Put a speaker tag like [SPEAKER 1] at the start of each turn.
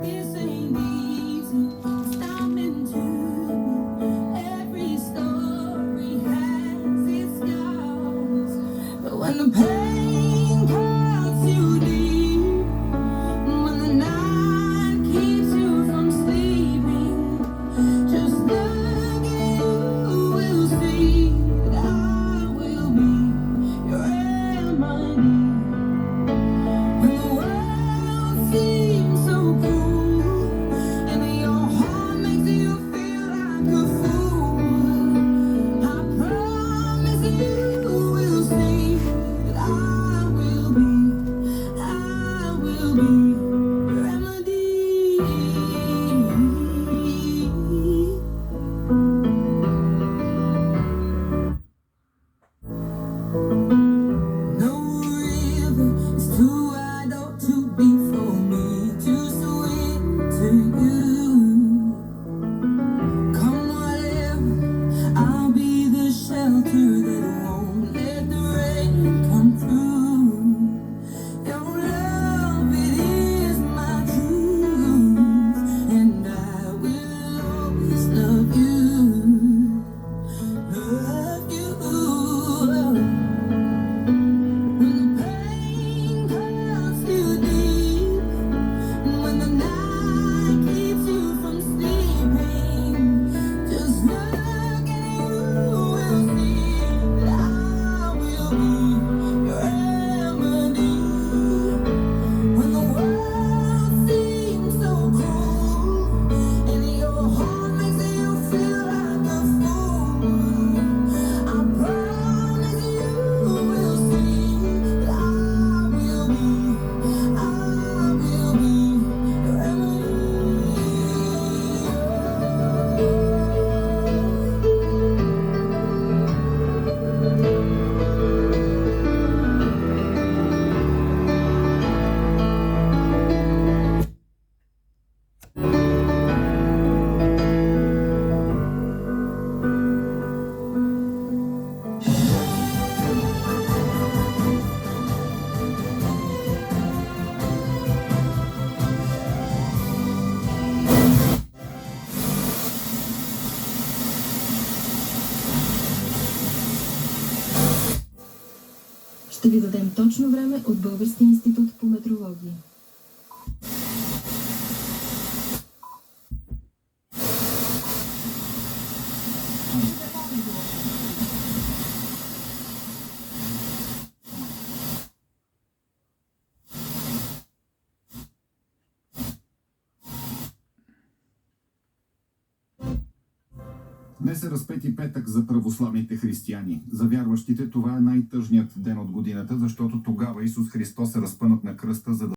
[SPEAKER 1] This ain't easy. Stopping to every story has its scars. But when the pain cuts you deep, when the night keeps you from sleeping, just look at you, will see that I will be your remedy. When the world seems so cruel and your heart makes you feel like a fool, I promise you will see that I will be your remedy. No river is too wide or too deep for me to swim to you. Come whatever, I'll be the shelter that won't let the rain come through. Your love, it is my truth, and I will always love you. Love you. When the pain cuts you deep, when the night keeps you from sleeping, just look and you will see that I will be your remedy. When the world seems so cruel and your heart makes you feel like a fool, I promise you will see that I will be your remedy.
[SPEAKER 2] Ще ви дадем точно време от Българския институт по метрология.
[SPEAKER 3] Днес е Разпети петък за православните християни. За вярващите това е най-тъжният ден от годината, защото тогава Исус Христос е разпънат на кръста, за да